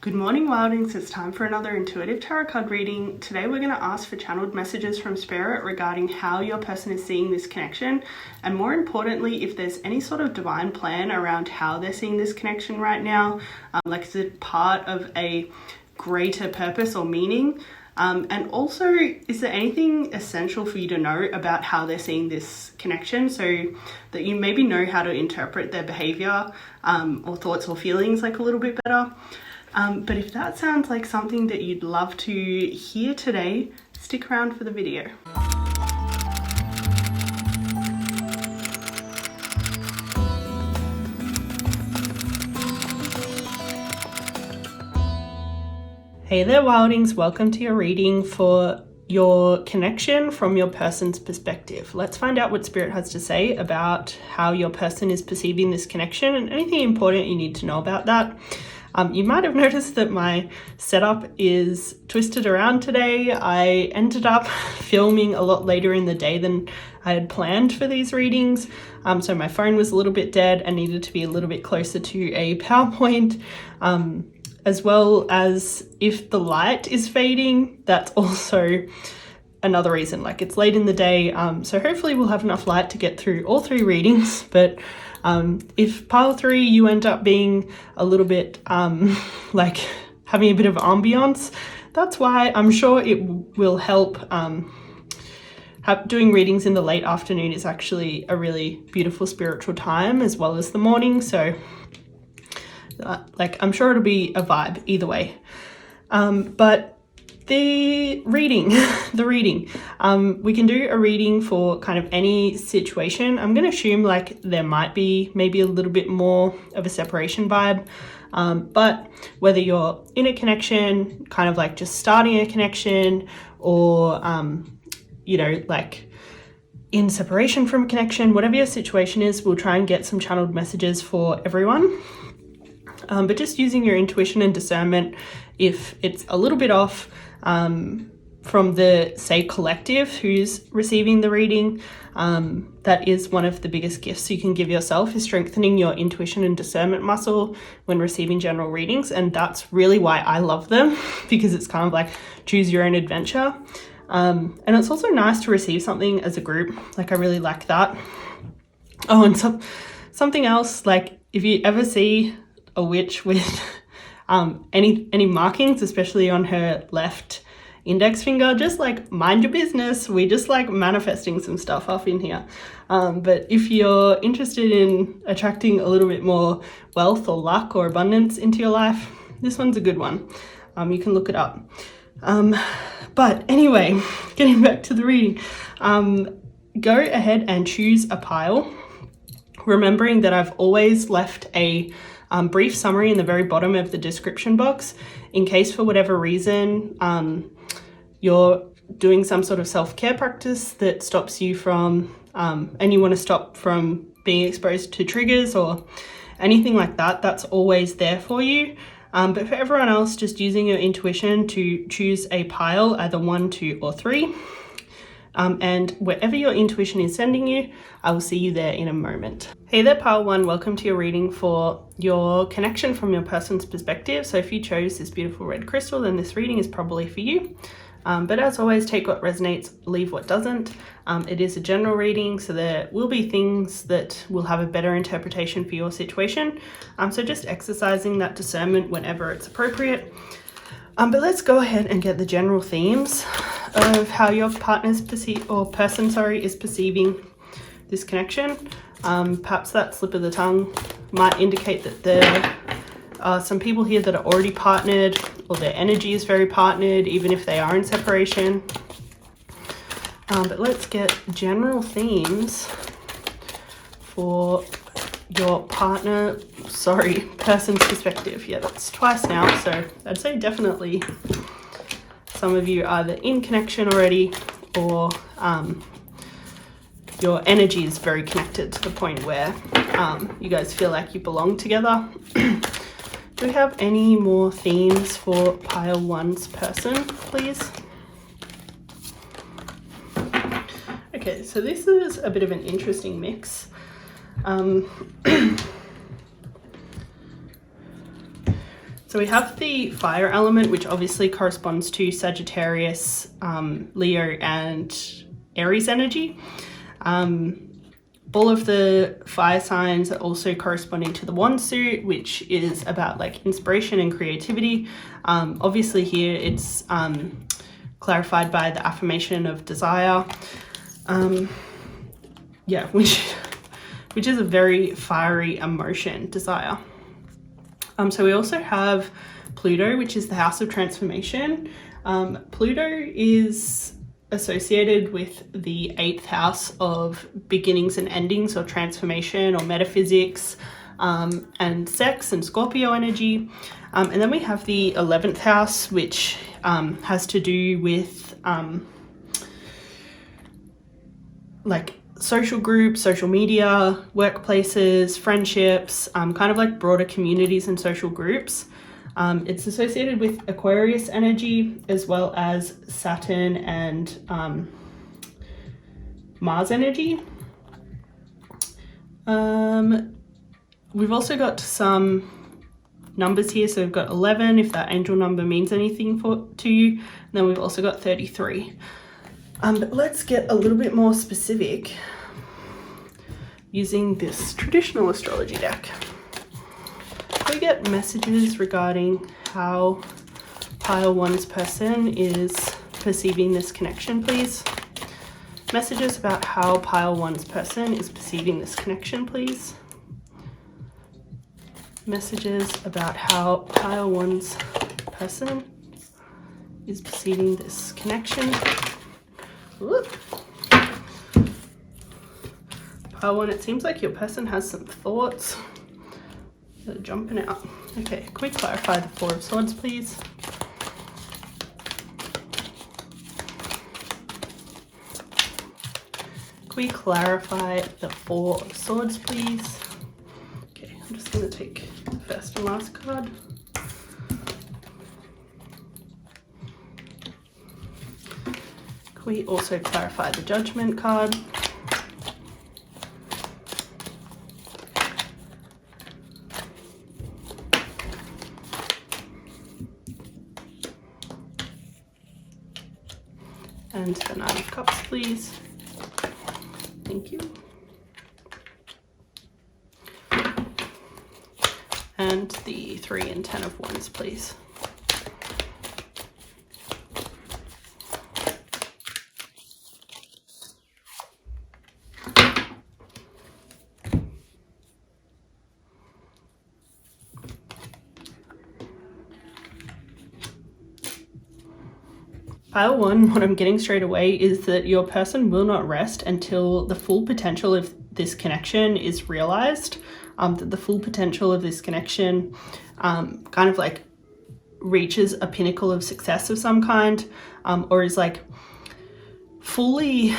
Good morning, Wildings. It's time for another intuitive tarot card reading. Today we're going to ask for channeled messages from Spirit regarding how your person is seeing this connection, and more importantly, if there's any sort of divine plan around how they're seeing this connection right now, like is it part of a greater purpose or meaning? And also, is there anything essential for you to know about how they're seeing this connection so that you maybe know how to interpret their behavior or thoughts or feelings like a little bit better? But if that sounds like something that you'd love to hear today, stick around for the video. Hey there, Wildings. Welcome to your reading for your connection from your person's perspective. Let's find out what Spirit has to say about how your person is perceiving this connection and anything important you need to know about that. You might have noticed that my setup is twisted around today. I ended up filming a lot later in the day than I had planned for these readings. So my phone was a little bit dead and needed to be a little bit closer to a PowerPoint. As well as if the light is fading, that's also another reason. Like, it's late in the day, so hopefully we'll have enough light to get through all three readings. But if pile 3 you end up being a little bit like having a bit of ambiance, that's why. I'm sure it will help. Doing readings in the late afternoon is actually a really beautiful spiritual time, as well as the morning, so I'm sure it'll be a vibe either way. But the reading, we can do a reading for kind of any situation. I'm going to assume like there might be maybe a little bit more of a separation vibe. But whether you're in a connection, kind of like just starting a connection, or, like in separation from a connection, whatever your situation is, we'll try and get some channeled messages for everyone. But just using your intuition and discernment, if it's a little bit off from the, say, collective who's receiving the reading, that is one of the biggest gifts you can give yourself, is strengthening your intuition and discernment muscle when receiving general readings. And that's really why I love them, because it's kind of like choose your own adventure. And it's also nice to receive something as a group. Like, I really like that. Oh, and something else, like if you ever see a witch with any markings, especially on her left index finger, just like mind your business. We just like manifesting some stuff up in here. But if you're interested in attracting a little bit more wealth or luck or abundance into your life, this one's a good one. You can look it up. But anyway, getting back to the reading, go ahead and choose a pile, remembering that I've always left a brief summary in the very bottom of the description box in case for whatever reason you're doing some sort of self-care practice that stops you from and you want to stop from being exposed to triggers or anything like that. That's always there for you. But for everyone else, just using your intuition to choose a pile, either 1, 2 or 3. And wherever your intuition is sending you, I will see you there in a moment. Hey there, pile 1, welcome to your reading for your connection from your person's perspective. So if you chose this beautiful red crystal, then this reading is probably for you. But as always, take what resonates, leave what doesn't. It is a general reading, so there will be things that will have a better interpretation for your situation. So just exercising that discernment whenever it's appropriate. But let's go ahead and get the general themes of how your partner's is perceiving this connection. Perhaps that slip of the tongue might indicate that there are some people here that are already partnered, or their energy is very partnered, even if they are in separation. But let's get general themes for your person's perspective. Yeah, that's twice now, so I'd say definitely some of you are either in connection already, or your energy is very connected to the point where you guys feel like you belong together. Do we have any more themes for pile 1's person, please? Okay, so this is a bit of an interesting mix. So we have the fire element, which obviously corresponds to Sagittarius, Leo, and Aries energy. All of the fire signs are also corresponding to the wand suit, which is about like inspiration and creativity. Obviously here it's clarified by the affirmation of desire. Yeah, which is a very fiery emotion, desire. So we also have Pluto, which is the house of transformation. Pluto is associated with the 8th house of beginnings and endings, or transformation, or metaphysics, and sex and Scorpio energy. And then we have the 11th house, which has to do with like social groups, social media, workplaces, friendships, kind of like broader communities and social groups. It's associated with Aquarius energy, as well as Saturn and Mars energy. We've also got some numbers here. So we've got 11, if that angel number means anything to you. And then we've also got 33. But let's get a little bit more specific using this traditional astrology deck. We get messages regarding how pile 1's person is perceiving this connection, please. Messages about how pile 1's person is perceiving this connection, please. Messages about how pile 1's person is perceiving this connection. Whoop. Pile 1, it seems like your person has some thoughts that are jumping out. Okay, can we clarify the 4 of Swords, please? Can we clarify the 4 of Swords, please? Okay, I'm just going to take the first and last card. Can we also clarify the Judgment card? And the 9 of Cups, please. Thank you. And the 3 and 10 of Wands, please. Pile 1, what I'm getting straight away is that your person will not rest until the full potential of this connection is realized, that the full potential of this connection kind of like reaches a pinnacle of success of some kind, or is like fully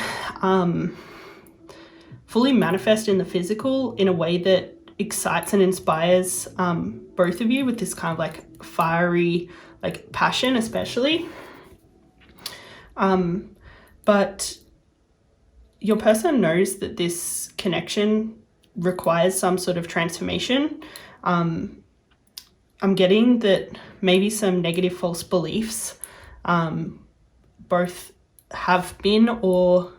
manifest in the physical in a way that excites and inspires both of you with this kind of like fiery like passion, especially. But your person knows that this connection requires some sort of transformation. I'm getting that maybe some negative false beliefs both have been or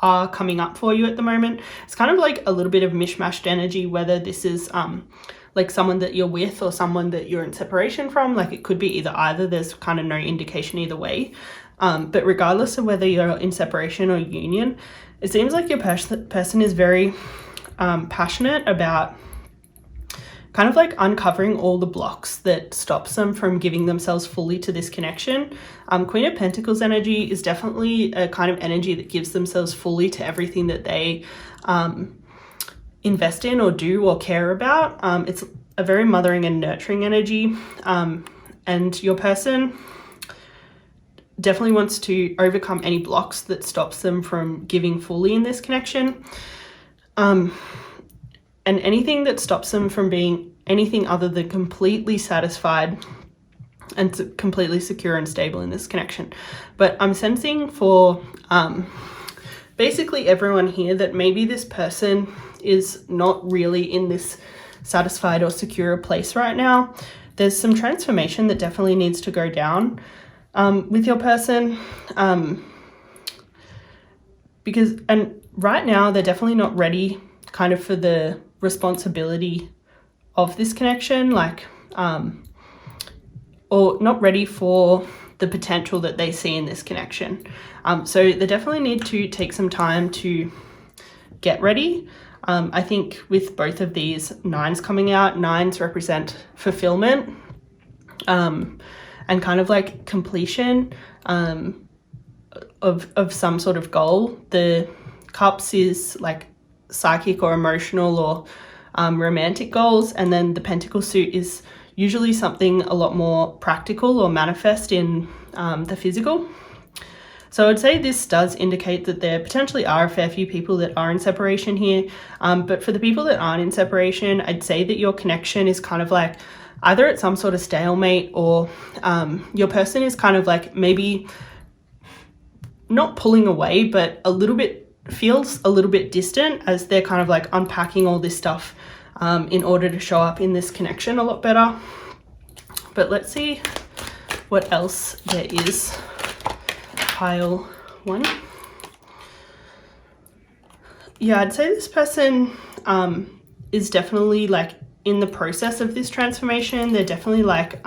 are coming up for you at the moment. It's kind of like a little bit of mishmashed energy, whether this is like someone that you're with or someone that you're in separation from. Like it could be either. There's kind of no indication either way. But regardless of whether you're in separation or union, it seems like your person is very passionate about kind of like uncovering all the blocks that stops them from giving themselves fully to this connection. Queen of Pentacles energy is definitely a kind of energy that gives themselves fully to everything that they invest in or do or care about. It's a very mothering and nurturing energy, and your person definitely wants to overcome any blocks that stops them from giving fully in this connection. And anything that stops them from being anything other than completely satisfied and completely secure and stable in this connection. But I'm sensing for basically everyone here that maybe this person is not really in this satisfied or secure place right now. there's some transformation that definitely needs to go down with your person, because, and right now they're definitely not ready kind of for the responsibility of this connection, like, or not ready for the potential that they see in this connection. So they definitely need to take some time to get ready. I think with both of these nines coming out, nines represent fulfillment, and kind of like completion of some sort of goal. The cups is like psychic or emotional or romantic goals, and then the pentacle suit is usually something a lot more practical or manifest in the physical. So I'd say this does indicate that there potentially are a fair few people that are in separation here. But for the people that aren't in separation, I'd say that your connection is kind of like either at some sort of stalemate, or your person is kind of like maybe not pulling away, but a little bit, feels a little bit distant as they're kind of like unpacking all this stuff in order to show up in this connection a lot better. But let's see what else there is. Pile 1. Yeah, I'd say this person is definitely like in the process of this transformation. They're definitely like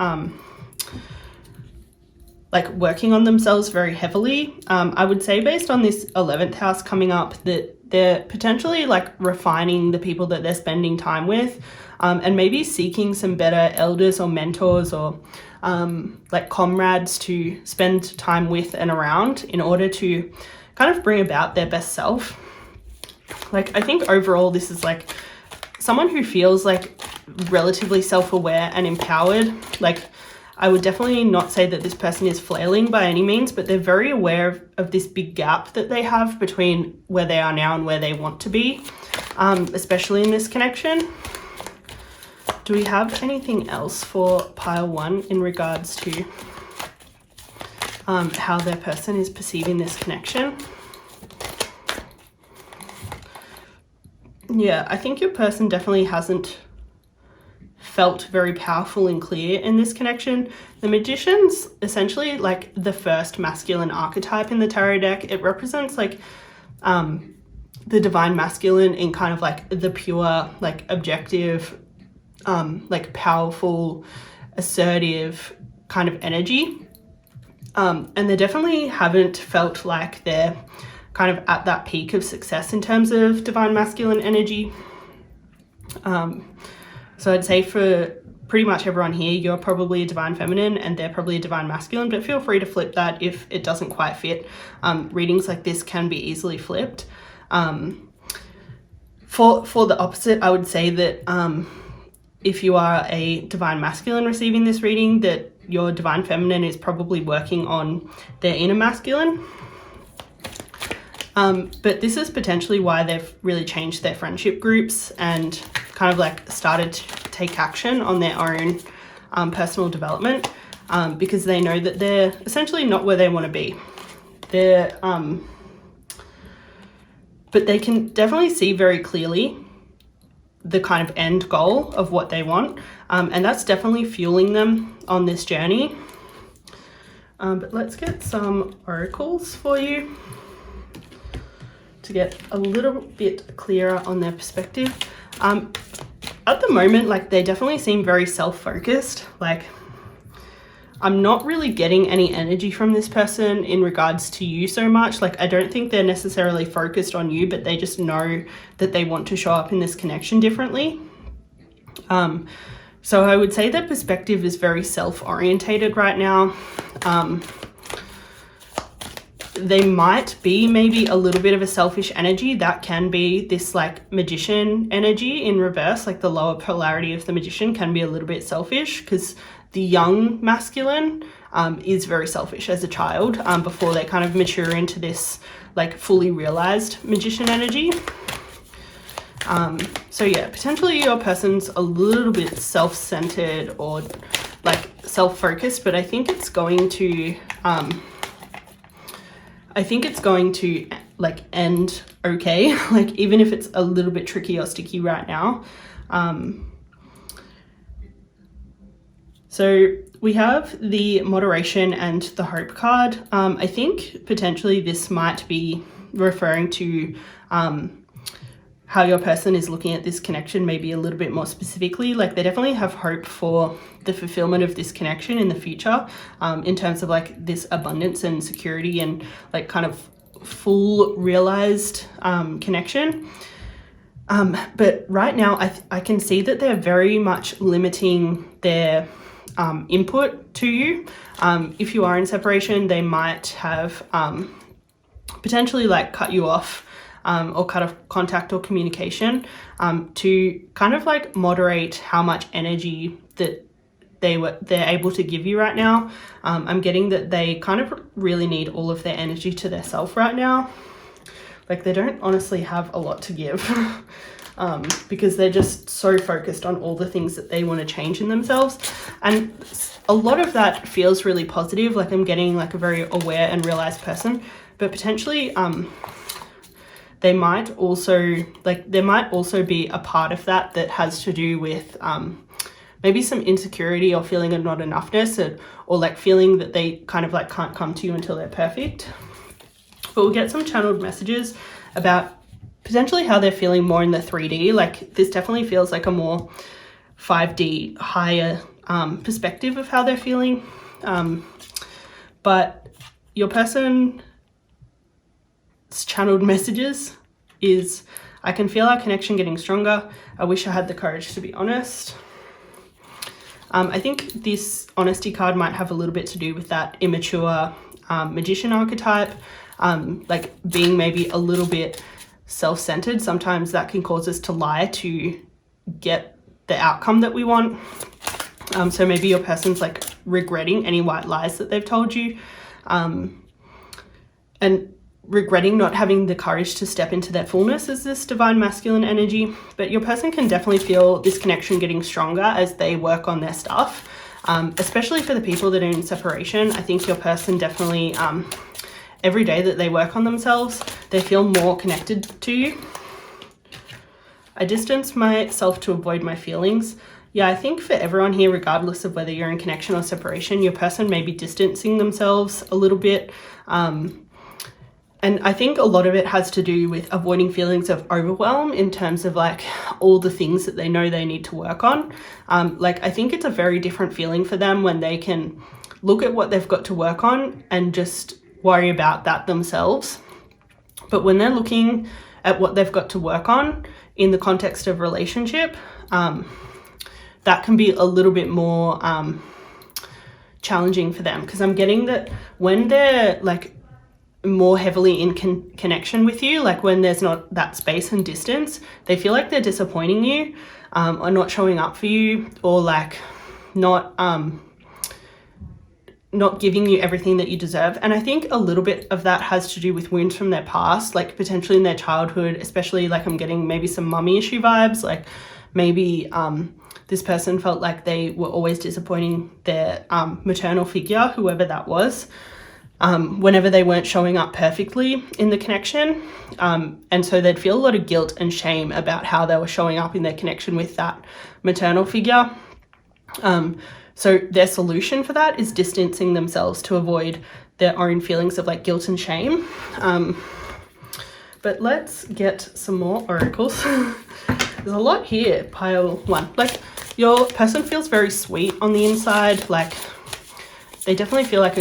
working on themselves very heavily. I would say based on this 11th house coming up that they're potentially like refining the people that they're spending time with, and maybe seeking some better elders or mentors or like comrades to spend time with and around in order to kind of bring about their best self. Like, I think overall this is like someone who feels like relatively self-aware and empowered. Like, I would definitely not say that this person is flailing by any means, but they're very aware of this big gap that they have between where they are now and where they want to be, especially in this connection. Do we have anything else for pile 1 in regards to how their person is perceiving this connection? Yeah, I think your person definitely hasn't felt very powerful and clear in this connection. The Magician's essentially like the first masculine archetype in the tarot deck. It represents like the divine masculine in kind of like the pure, like objective, like powerful, assertive kind of energy. And they definitely haven't felt like they're kind of at that peak of success in terms of divine masculine energy. So I'd say for pretty much everyone here, you're probably a divine feminine and they're probably a divine masculine, but feel free to flip that if it doesn't quite fit. Readings like this can be easily flipped. For the opposite, I would say that if you are a divine masculine receiving this reading, that your divine feminine is probably working on their inner masculine. But this is potentially why they've really changed their friendship groups and kind of like started to take action on their own personal development, because they know that they're essentially not where they want to be. They're, but they can definitely see very clearly the kind of end goal of what they want, and that's definitely fueling them on this journey. But let's get some oracles for you to get a little bit clearer on their perspective. At the moment, like, they definitely seem very self-focused. Like, I'm not really getting any energy from this person in regards to you so much. Like, I don't think they're necessarily focused on you, but they just know that they want to show up in this connection differently. So I would say their perspective is very self-orientated right now. They might be maybe a little bit of a selfish energy. That can be this like Magician energy in reverse. Like, the lower polarity of the Magician can be a little bit selfish, because the young masculine is very selfish as a child before they kind of mature into this like fully realized Magician energy. So yeah, potentially your person's a little bit self-centered or like self-focused, but I think it's going to like end okay, like even if it's a little bit tricky or sticky right now. So we have the moderation and the hope card. I think potentially this might be referring to how your person is looking at this connection, maybe a little bit more specifically. Like they definitely have hope for the fulfillment of this connection in the future, in terms of like this abundance and security and like kind of full realized connection. But right now I can see that they're very much limiting their input to you. If you are in separation, they might have potentially like cut you off or cut off contact or communication to kind of like moderate how much energy that they're able to give you right now. I'm getting that they kind of really need all of their energy to their self right now. Like they don't honestly have a lot to give because they're just so focused on all the things that they want to change in themselves. And a lot of that feels really positive. Like I'm getting like a very aware and realized person, but potentially there might also be a part of that that has to do with maybe some insecurity or feeling of not enoughness, or like feeling that they kind of like can't come to you until they're perfect. But we'll get some channeled messages about potentially how they're feeling more in the 3D. Like this definitely feels like a more 5D higher perspective of how they're feeling. But your person's channeled messages is, I can feel our connection getting stronger. I wish I had the courage to be honest. I think this honesty card might have a little bit to do with that immature magician archetype, like being maybe a little bit self-centered. Sometimes that can cause us to lie to get the outcome that we want. So maybe your person's like regretting any white lies that they've told you, and regretting not having the courage to step into their fullness as this divine masculine energy. But your person can definitely feel this connection getting stronger as they work on their stuff, especially for the people that are in separation. I think your person definitely, every day that they work on themselves, they feel more connected to you. I distance myself to avoid my feelings. Yeah, I think for everyone here, regardless of whether you're in connection or separation, your person may be distancing themselves a little bit. And I think a lot of it has to do with avoiding feelings of overwhelm in terms of like all the things that they know they need to work on. Like I think it's a very different feeling for them when they can look at what they've got to work on and just worry about that themselves. But when they're looking at what they've got to work on in the context of relationship, that can be a little bit more challenging for them, because I'm getting that when they're like more heavily in connection with you, like when there's not that space and distance, they feel like they're disappointing you, or not showing up for you, or like not giving you everything that you deserve. And I think a little bit of that has to do with wounds from their past, like potentially in their childhood, especially like I'm getting maybe some mummy issue vibes, like maybe this person felt like they were always disappointing their maternal figure, whoever that was, whenever they weren't showing up perfectly in the connection. And so they'd feel a lot of guilt and shame about how they were showing up in their connection with that maternal figure. So their solution for that is distancing themselves to avoid their own feelings of like guilt and shame. But let's get some more oracles. There's a lot here, pile one. Like your person feels very sweet on the inside, like they definitely feel like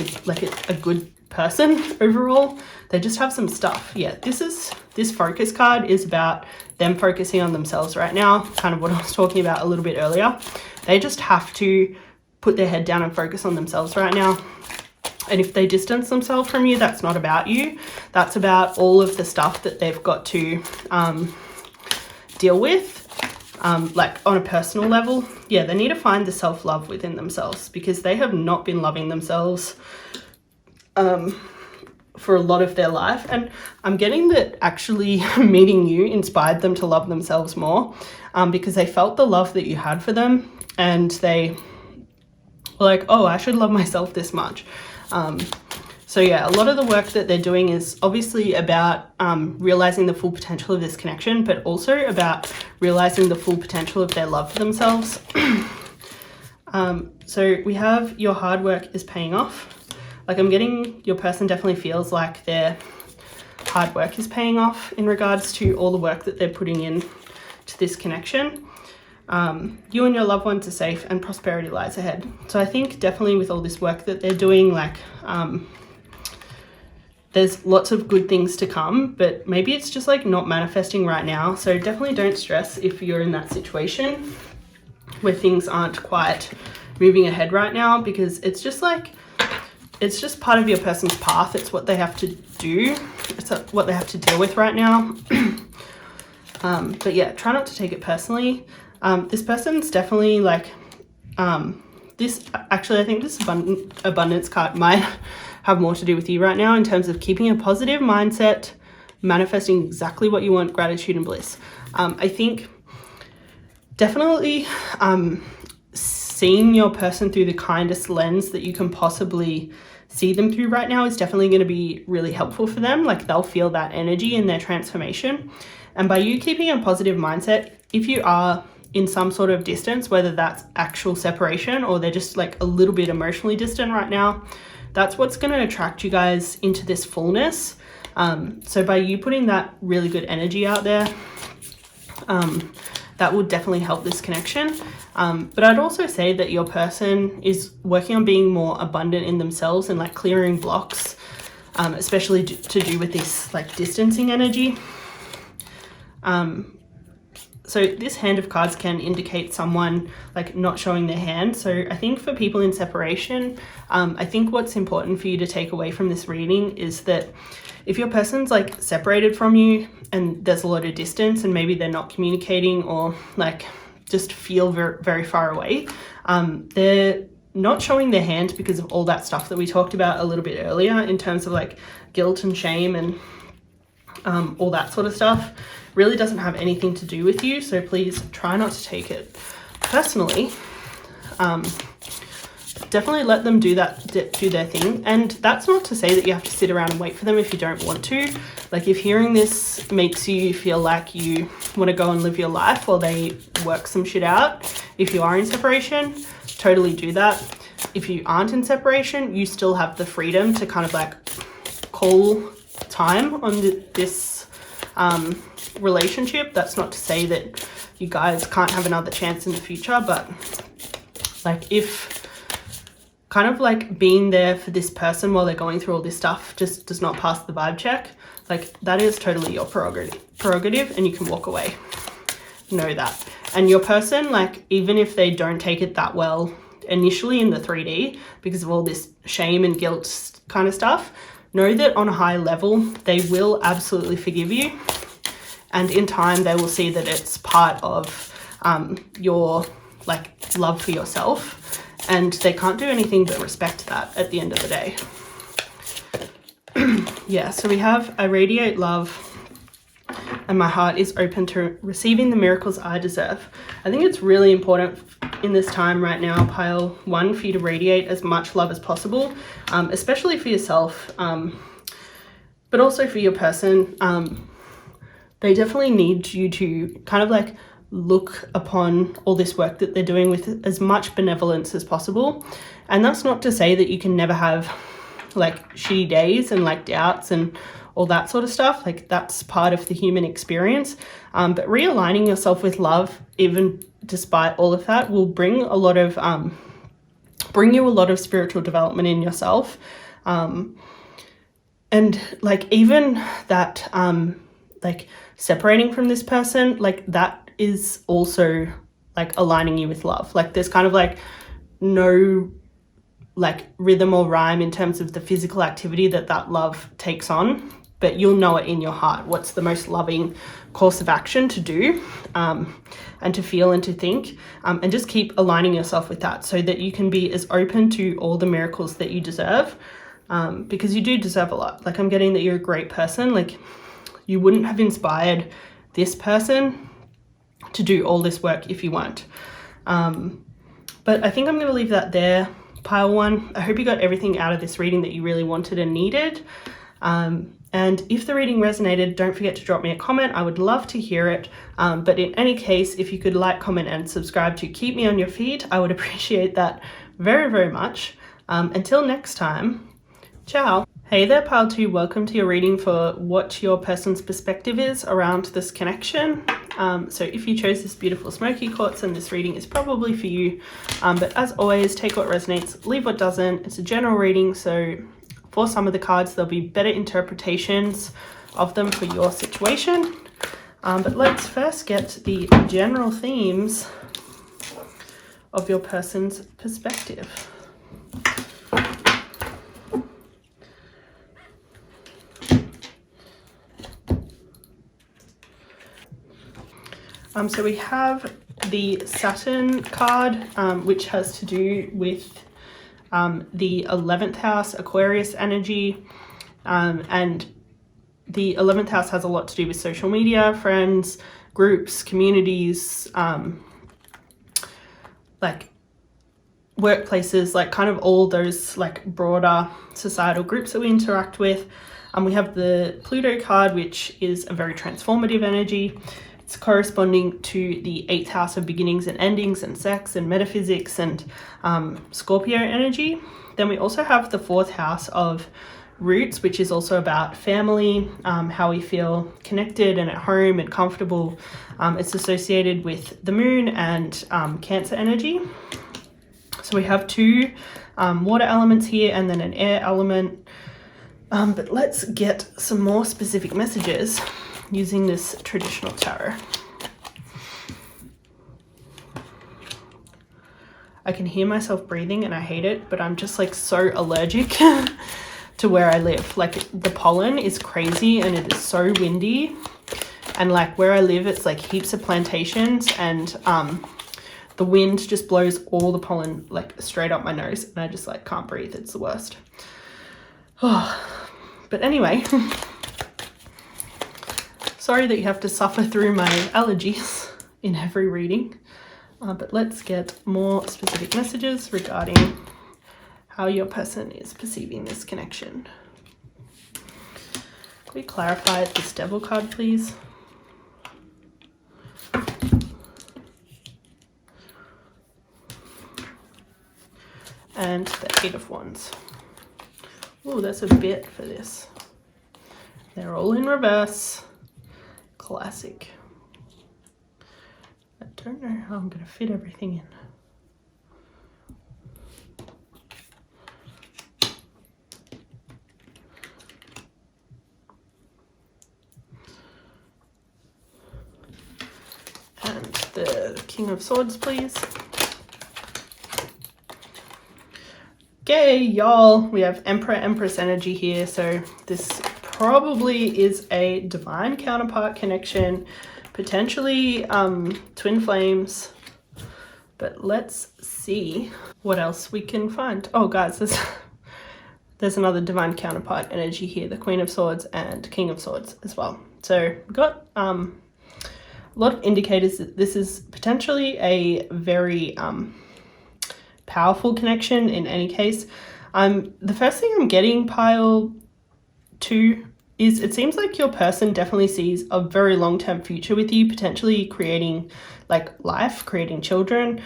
a good person overall. They just have some stuff. Yeah, this focus card is about them focusing on themselves right now, kind of what I was talking about a little bit earlier. They just have to put their head down and focus on themselves right now. And if they distance themselves from you, that's not about you. That's about all of the stuff that they've got to deal with. Like on a personal level, yeah, they need to find the self-love within themselves, because they have not been loving themselves for a lot of their life. And I'm getting that actually meeting you inspired them to love themselves more, because they felt the love that you had for them, and they were like, oh, I should love myself this much. So yeah, a lot of the work that they're doing is obviously about realizing the full potential of this connection, but also about realizing the full potential of their love for themselves. So we have your hard work is paying off. Like I'm getting your person definitely feels like their hard work is paying off in regards to all the work that they're putting in to this connection. You and your loved ones are safe and prosperity lies ahead. So I think definitely with all this work that they're doing, like there's lots of good things to come, but maybe it's just like not manifesting right now. So definitely don't stress if you're in that situation where things aren't quite moving ahead right now, because it's just like, it's just part of your person's path. It's what they have to do. It's what they have to deal with right now. But yeah, try not to take it personally. This person's definitely like, this actually, I think this abundance card might have more to do with you right now in terms of keeping a positive mindset, manifesting exactly what you want, gratitude and bliss. I think definitely seeing your person through the kindest lens that you can possibly see them through right now is definitely going to be really helpful for them. Like they'll feel that energy in their transformation. And by you keeping a positive mindset, if you are in some sort of distance, whether that's actual separation or they're just like a little bit emotionally distant right now, that's what's going to attract you guys into this fullness. So by you putting that really good energy out there, that will definitely help this connection. But I'd also say that your person is working on being more abundant in themselves and like clearing blocks, especially to do with this like distancing energy. So this hand of cards can indicate someone like not showing their hand. So I think for people in separation, I think what's important for you to take away from this reading is that if your person's like separated from you and there's a lot of distance and maybe they're not communicating or like just feel very, very far away, they're not showing their hand because of all that stuff that we talked about a little bit earlier in terms of like guilt and shame and all that sort of stuff. Really doesn't have anything to do with you, so please try not to take it personally. Definitely let them do their thing, and that's not to say that you have to sit around and wait for them if you don't want to. Like if hearing this makes you feel like you want to go and live your life while they work some shit out, if you are in separation, totally do that. If you aren't in separation, you still have the freedom to kind of like call time on this relationship. That's not to say that you guys can't have another chance in the future, but like if kind of like being there for this person while they're going through all this stuff just does not pass the vibe check, like that is totally your prerogative and you can walk away. Know that. And your person, like even if they don't take it that well initially in the 3D because of all this shame and guilt kind of stuff, know that on a high level they will absolutely forgive you. And in time, they will see that it's part of your like love for yourself, and they can't do anything but respect that at the end of the day. Yeah, so we have I radiate love and my heart is open to receiving the miracles I deserve. I think it's really important in this time right now, pile one, for you to radiate as much love as possible, especially for yourself, but also for your person. They definitely need you to kind of like look upon all this work that they're doing with as much benevolence as possible. And that's not to say that you can never have like shitty days and like doubts and all that sort of stuff. Like that's part of the human experience. But realigning yourself with love, even despite all of that, will bring a lot of, bring you a lot of spiritual development in yourself. And like even that, like separating from this person, like that is also like aligning you with love. Like there's kind of like no like rhythm or rhyme in terms of the physical activity that love takes on, but you'll know it in your heart what's the most loving course of action to do, and to feel and to think, and just keep aligning yourself with that so that you can be as open to all the miracles that you deserve, because you do deserve a lot. Like I'm getting that you're a great person. Like you wouldn't have inspired this person to do all this work if you weren't. But I think I'm going to leave that there, pile one. I hope you got everything out of this reading that you really wanted and needed. And if the reading resonated, don't forget to drop me a comment. I would love to hear it. But in any case, if you could like, comment, and subscribe to keep me on your feed, I would appreciate that very, very much. Until next time, ciao. Hey there, Pile 2. Welcome to your reading for what your person's perspective is around this connection. So if you chose this beautiful smoky quartz, then this reading is probably for you. But as always, take what resonates, leave what doesn't. It's a general reading, so for some of the cards, there'll be better interpretations of them for your situation. But let's first get the general themes of your person's perspective. So we have the Saturn card, which has to do with the 11th house, Aquarius energy, and the 11th house has a lot to do with social media, friends, groups, communities, like workplaces, like kind of all those like broader societal groups that we interact with. We have the Pluto card, which is a very transformative energy. It's corresponding to the 8th house of beginnings and endings and sex and metaphysics and Scorpio energy. Then we also have the 4th house of roots, which is also about family, how we feel connected and at home and comfortable. It's associated with the moon and Cancer energy. So we have 2 water elements here and then an air element. But let's get some more specific messages using this traditional tarot. I can hear myself breathing and I hate it, but I'm just like so allergic to where I live. Like the pollen is crazy and it is so windy, and like where I live it's like heaps of plantations, and the wind just blows all the pollen like straight up my nose and I just like can't breathe. It's the worst. But anyway, sorry that you have to suffer through my allergies in every reading, but let's get more specific messages regarding how your person is perceiving this connection. Can we clarify this Devil card, please? And the 8 of Wands. Oh, that's a bit for this. They're all in reverse. Classic. I don't know how I'm going to fit everything in. And the King of Swords, please. Okay, y'all, we have Emperor, Empress energy here, so this probably is a divine counterpart connection, potentially twin flames, but let's see what else we can find. Oh guys, there's another divine counterpart energy here, the Queen of Swords and King of Swords as well. So we've got a lot of indicators that this is potentially a very powerful connection in any case. The first thing I'm getting, Pile 2, is it seems like your person definitely sees a very long-term future with you, potentially creating like life, creating children,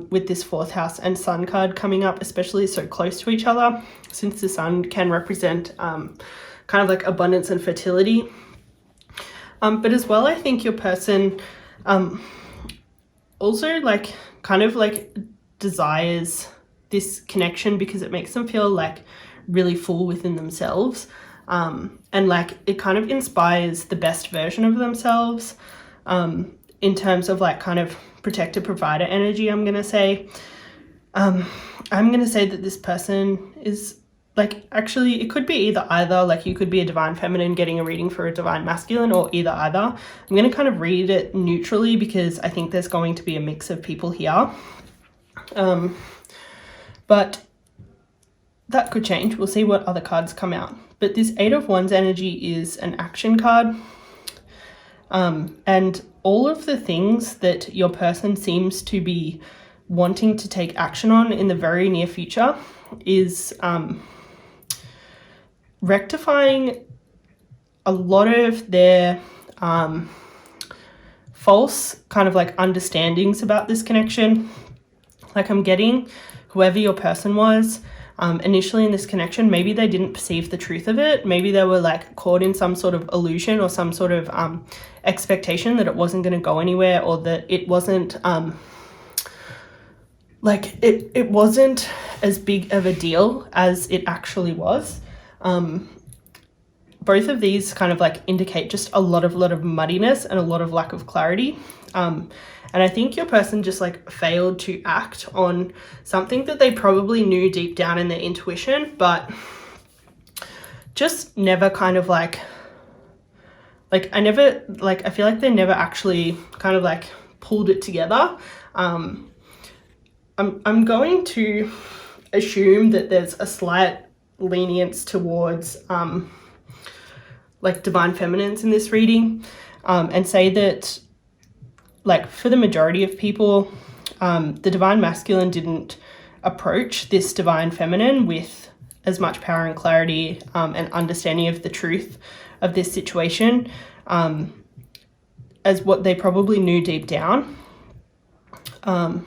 with this 4th house and Sun card coming up, especially so close to each other, since the Sun can represent kind of like abundance and fertility. But as well, I think your person also like kind of like desires this connection because it makes them feel like really full within themselves, and like it kind of inspires the best version of themselves, in terms of like kind of protector provider energy. I'm gonna say that this person is like, actually it could be either, like you could be a divine feminine getting a reading for a divine masculine, or either. I'm going to kind of read it neutrally because I think there's going to be a mix of people here. But that could change. We'll see what other cards come out. But this 8 of Wands energy is an action card. And all of the things that your person seems to be wanting to take action on in the very near future is rectifying a lot of their false kind of like understandings about this connection. Like I'm getting whoever your person was initially in this connection, maybe they didn't perceive the truth of it. Maybe they were like caught in some sort of illusion or some sort of expectation that it wasn't going to go anywhere, or that it wasn't like it wasn't as big of a deal as it actually was. Both of these kind of like indicate just a lot of muddiness and a lot of lack of clarity. And I think your person just like failed to act on something that they probably knew deep down in their intuition, but just never kind of I feel like they never actually kind of like pulled it together. I'm going to assume that there's a slight lenience towards like divine feminines in this reading, and say that like for the majority of people, the divine masculine didn't approach this divine feminine with as much power and clarity and understanding of the truth of this situation as what they probably knew deep down. And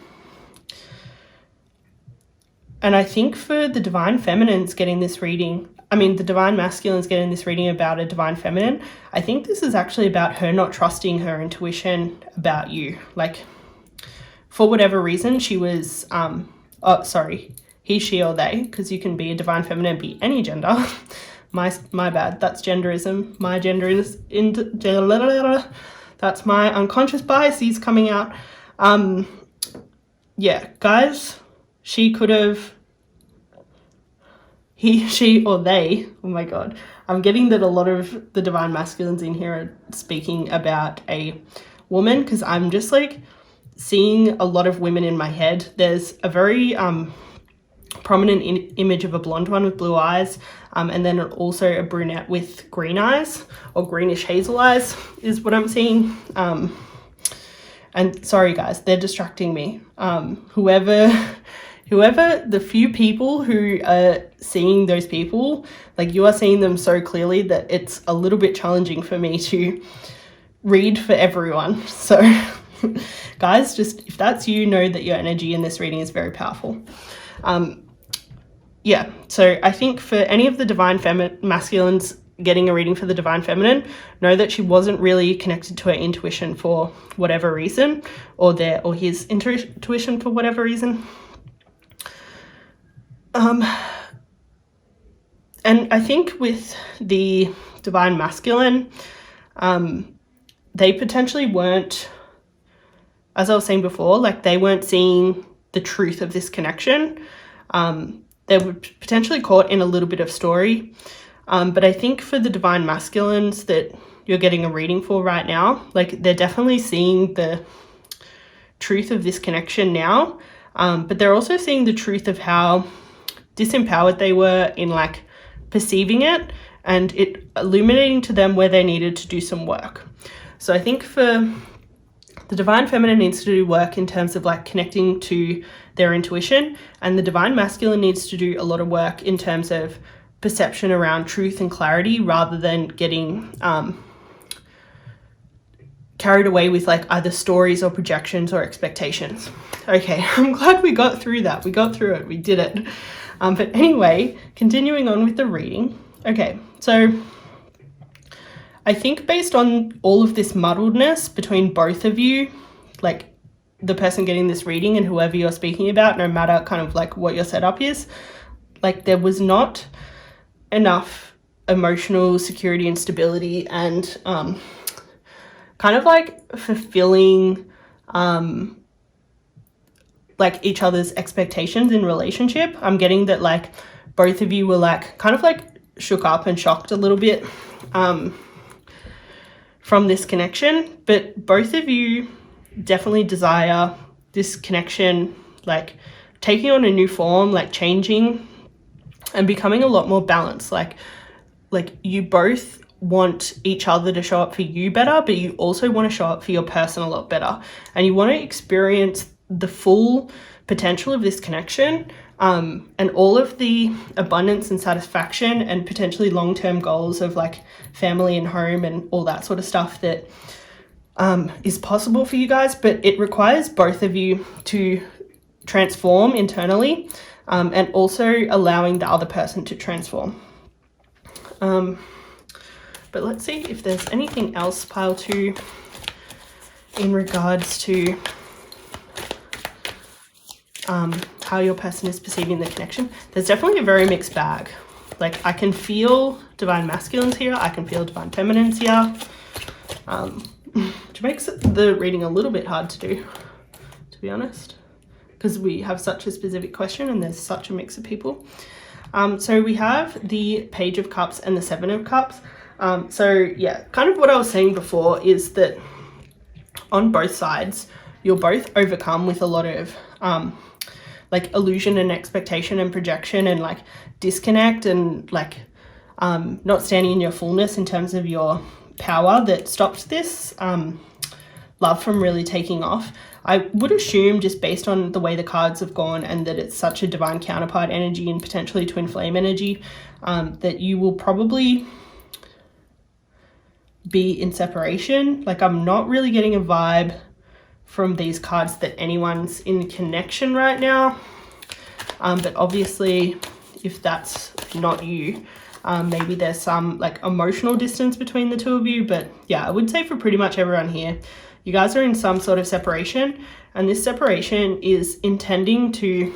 I think for the divine feminines getting this reading, the divine masculine's getting this reading about a divine feminine, I think this is actually about her not trusting her intuition about you. Like, for whatever reason, she was, he, she, or they, because you can be a divine feminine, be any gender. My bad, that's genderism. My gender is, that's my unconscious biases coming out. Yeah, guys, she could have, he, she, or they, oh my God, I'm getting that a lot of the divine masculines in here are speaking about a woman, because I'm just like seeing a lot of women in my head. There's a very prominent image of a blonde one with blue eyes, and then also a brunette with green eyes, or greenish hazel eyes is what I'm seeing. And sorry guys, they're distracting me. Whoever, the few people who are seeing those people, like you are seeing them so clearly that it's a little bit challenging for me to read for everyone. So guys, just if that's you, know that your energy in this reading is very powerful. Yeah, so I think for any of the divine masculines getting a reading for the divine feminine, know that she wasn't really connected to her intuition for whatever reason, or his intuition for whatever reason. And I think with the divine masculine, they potentially weren't, as I was saying before, like they weren't seeing the truth of this connection. They were potentially caught in a little bit of story. But I think for the divine masculines that you're getting a reading for right now, like they're definitely seeing the truth of this connection now. But they're also seeing the truth of how disempowered they were in like perceiving it, and it illuminating to them where they needed to do some work. So I think for the divine feminine needs to do work in terms of like connecting to their intuition, and the divine masculine needs to do a lot of work in terms of perception around truth and clarity, rather than getting carried away with like either stories or projections or expectations. Okay, I'm glad we got through that. We got through it. We did it. But anyway, continuing on with the reading. Okay, so I think based on all of this muddledness between both of you, like the person getting this reading and whoever you're speaking about, no matter kind of like what your setup is, like there was not enough emotional security and stability and kind of like fulfilling like each other's expectations in relationship. I'm getting that like both of you were like kind of like shook up and shocked a little bit from this connection, but both of you definitely desire this connection like taking on a new form, like changing and becoming a lot more balanced. Like you both want each other to show up for you better, but you also want to show up for your person a lot better, and you want to experience the full potential of this connection and all of the abundance and satisfaction and potentially long-term goals of like family and home and all that sort of stuff that is possible for you guys, but it requires both of you to transform internally and also allowing the other person to transform. But let's see if there's anything else, pile 2, in regards to how your person is perceiving the connection. There's definitely a very mixed bag. Like, I can feel divine masculines here, I can feel divine feminines here, which makes the reading a little bit hard to do, to be honest, because we have such a specific question and there's such a mix of people. So we have the Page of Cups and the Seven of Cups. So yeah, kind of what I was saying before is that on both sides, you're both overcome with a lot of like illusion and expectation and projection and like disconnect and like not standing in your fullness in terms of your power that stopped this love from really taking off. I would assume, just based on the way the cards have gone and that it's such a divine counterpart energy and potentially twin flame energy, that you will probably be in separation. Like, I'm not really getting a vibe from these cards that anyone's in connection right now, but obviously if that's not you, maybe there's some like emotional distance between the two of you. But yeah, I would say for pretty much everyone here, you guys are in some sort of separation, and this separation is intending to,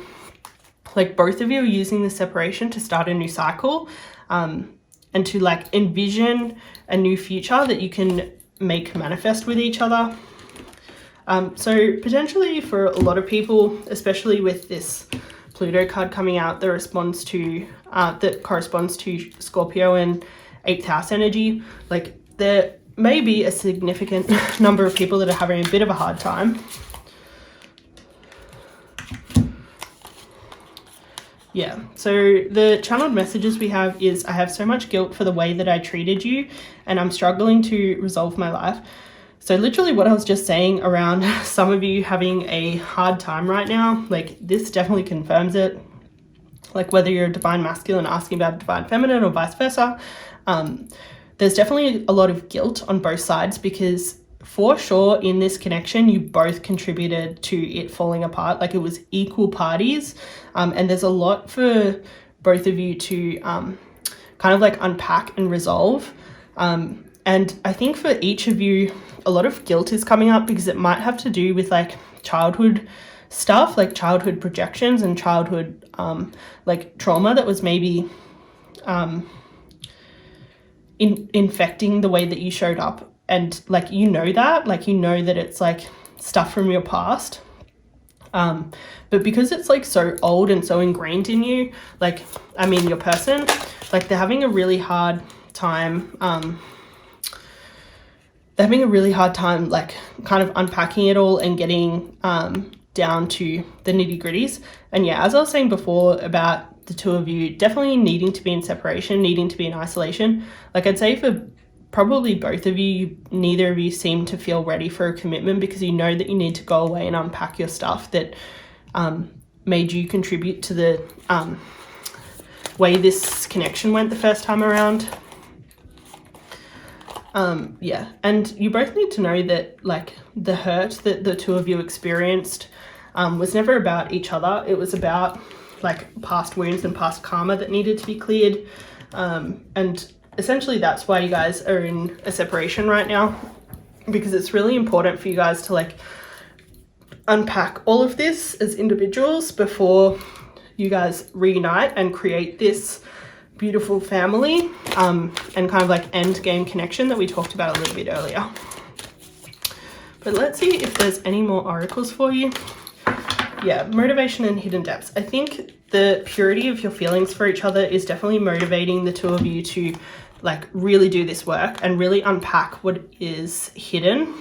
like, both of you are using the separation to start a new cycle, and to like envision a new future that you can make manifest with each other. So potentially for a lot of people, especially with this Pluto card coming out, that responds to that corresponds to Scorpio and 8th house energy, like there may be a significant number of people that are having a bit of a hard time. Yeah, so the channeled messages we have is, I have so much guilt for the way that I treated you and I'm struggling to resolve my life. So literally what I was just saying around some of you having a hard time right now, like this definitely confirms it. Like whether you're a divine masculine asking about a divine feminine or vice versa, there's definitely a lot of guilt on both sides, because for sure in this connection you both contributed to it falling apart. Like it was equal parties, and there's a lot for both of you to kind of like unpack and resolve. And I think for each of you a lot of guilt is coming up because it might have to do with like childhood stuff, like childhood projections and childhood like trauma that was maybe infecting the way that you showed up. And like, you know that it's like stuff from your past, but because it's like so old and so ingrained in you, like, I mean, your person, like they're having a really hard time like kind of unpacking it all and getting down to the nitty gritties. And yeah, as I was saying before about the two of you definitely needing to be in separation, needing to be in isolation, like I'd say for probably both of you, neither of you seem to feel ready for a commitment, because you know that you need to go away and unpack your stuff that made you contribute to the way this connection went the first time around. Yeah, and you both need to know that like the hurt that the two of you experienced was never about each other. It was about like past wounds and past karma that needed to be cleared, and essentially that's why you guys are in a separation right now, because it's really important for you guys to like unpack all of this as individuals before you guys reunite and create this beautiful family, and kind of like end game connection that we talked about a little bit earlier. But let's see if there's any more oracles for you. Yeah, motivation and hidden depths. I think the purity of your feelings for each other is definitely motivating the two of you to like really do this work and really unpack what is hidden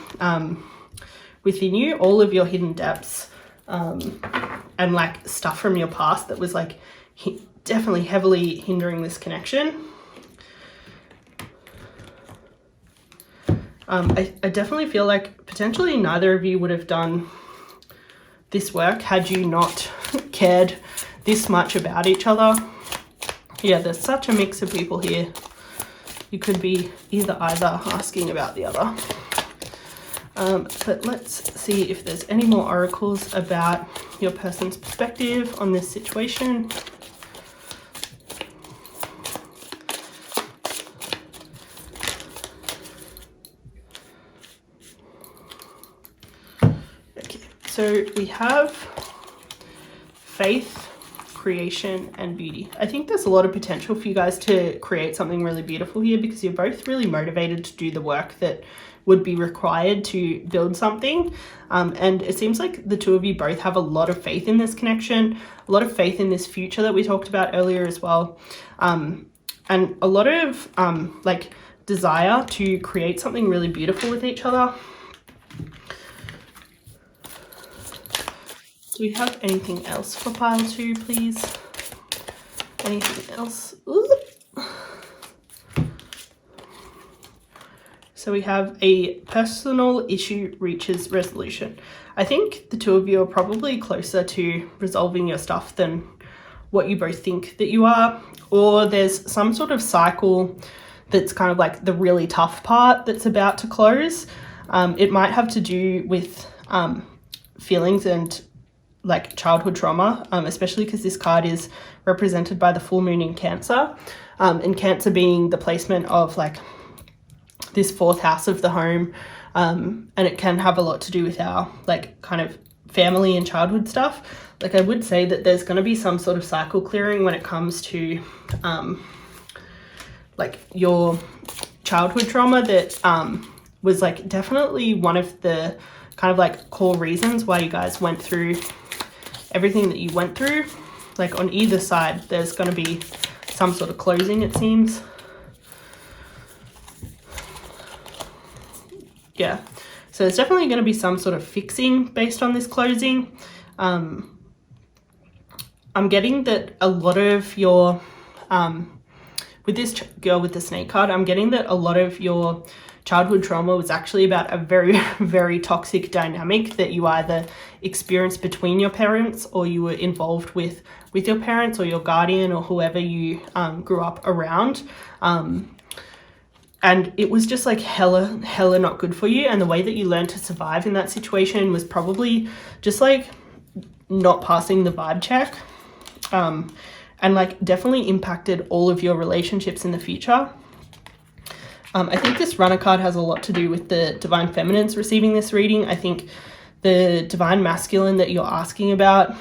within you, all of your hidden depths, and like stuff from your past that was like definitely heavily hindering this connection. I definitely feel like potentially neither of you would have done this work had you not cared this much about each other. Yeah, there's such a mix of people here. You could be either asking about the other. But let's see if there's any more oracles about your person's perspective on this situation. Okay, so we have faith, creation, and beauty. I think there's a lot of potential for you guys to create something really beautiful here, because you're both really motivated to do the work that would be required to build something. And it seems like the two of you both have a lot of faith in this connection, a lot of faith in this future that we talked about earlier as well. And a lot of like desire to create something really beautiful with each other. Do we have anything else for pile 2, please? Anything else? Ooh. So we have a personal issue reaches resolution. I think the two of you are probably closer to resolving your stuff than what you both think that you are, or there's some sort of cycle that's kind of like the really tough part that's about to close. It might have to do with feelings and like childhood trauma, especially because this card is represented by the full moon in Cancer, and Cancer being the placement of like this 4th house of the home, and it can have a lot to do with our like kind of family and childhood stuff. Like I would say that there's going to be some sort of cycle clearing when it comes to like your childhood trauma that was like definitely one of the kind of like core reasons why you guys went through everything that you went through. Like on either side there's going to be some sort of closing, it seems. Yeah, so there's definitely going to be some sort of fixing based on this closing. I'm getting that a lot of your with this girl with the snake card, I'm getting that a lot of your childhood trauma was actually about a very, very toxic dynamic that you either experienced between your parents, or you were involved with your parents or your guardian or whoever you grew up around. And it was just like hella not good for you. And the way that you learned to survive in that situation was probably just like not passing the vibe check. And like definitely impacted all of your relationships in the future. I think this runner card has a lot to do with the divine feminines receiving this reading. I think the divine masculine that you're asking about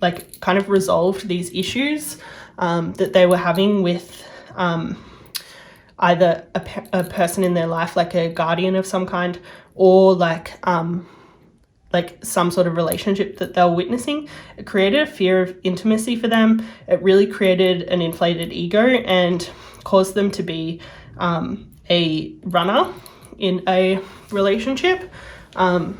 like kind of resolved these issues that they were having with either a person in their life, like a guardian of some kind, or like some sort of relationship that they were witnessing. It created a fear of intimacy for them. It really created an inflated ego and caused them to be a runner in a relationship. And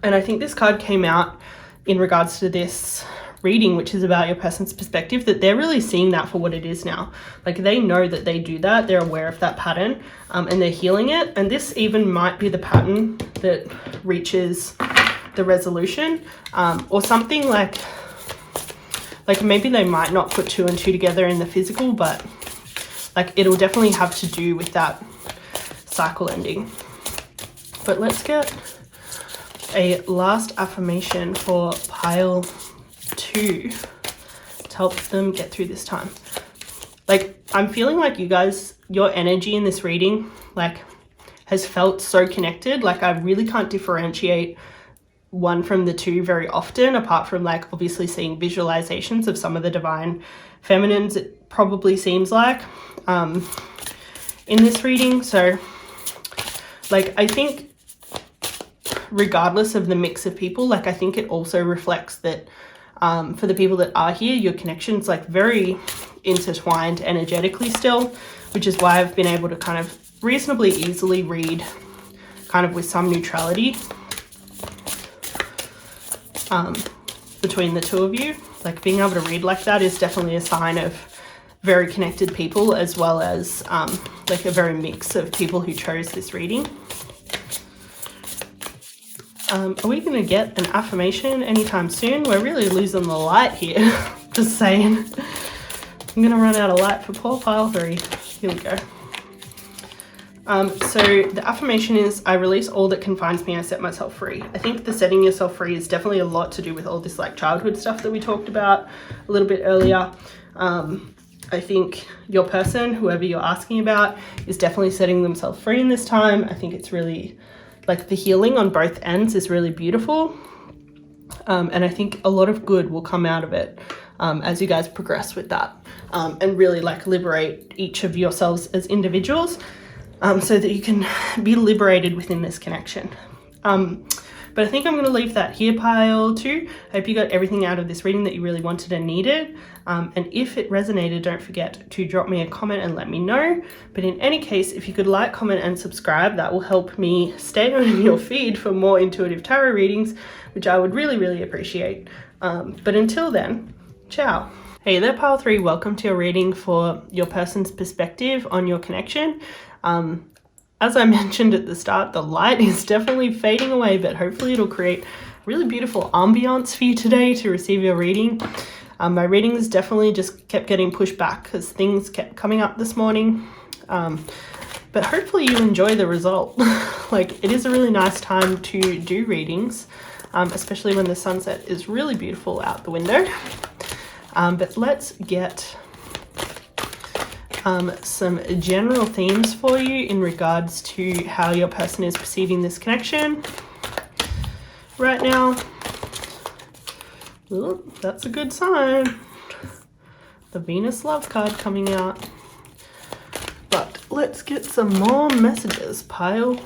I think this card came out in regards to this reading, which is about your person's perspective, that they're really seeing that for what it is now. Like they know that they do that, they're aware of that pattern, and they're healing it. And this even might be the pattern that reaches the resolution, or something like maybe they might not put 2 and 2 together in the physical, but like it'll definitely have to do with that cycle ending. But let's get a last affirmation for pile 2 to help them get through this time. Like I'm feeling like you guys, your energy in this reading like has felt so connected. Like I really can't differentiate one from the two very often, apart from like obviously seeing visualizations of some of the divine feminines, it probably seems like in this reading. So like I think regardless of the mix of people, like I think it also reflects that for the people that are here, your connection's like very intertwined energetically still, which is why I've been able to kind of reasonably easily read kind of with some neutrality between the two of you. Like being able to read like that is definitely a sign of very connected people, as well as like a very mix of people who chose this reading. Are we going to get an affirmation anytime soon? We're really losing the light here. Just saying. I'm going to run out of light for poor pile 3. Here we go. So the affirmation is, I release all that confines me, I set myself free. I think the setting yourself free is definitely a lot to do with all this like childhood stuff that we talked about a little bit earlier. I think your person, whoever you're asking about, is definitely setting themselves free in this time. I think it's really like the healing on both ends is really beautiful. And I think a lot of good will come out of it as you guys progress with that, and really like liberate each of yourselves as individuals, so that you can be liberated within this connection. But I think I'm going to leave that here, pile 2. I hope you got everything out of this reading that you really wanted and needed. And if it resonated, don't forget to drop me a comment and let me know. But in any case, if you could like, comment, and subscribe, that will help me stay on your feed for more intuitive tarot readings, which I would really, really appreciate. But until then, ciao. Hey there, pile 3. Welcome to your reading for your person's perspective on your connection. As I mentioned at the start, the light is definitely fading away, but hopefully it'll create really beautiful ambiance for you today to receive your reading. My readings definitely just kept getting pushed back because things kept coming up this morning. But hopefully you enjoy the result. Like, it is a really nice time to do readings, especially when the sunset is really beautiful out the window. But let's get some general themes for you in regards to how your person is perceiving this connection right now. Ooh, that's a good sign. The Venus love card coming out. But let's get some more messages. Pile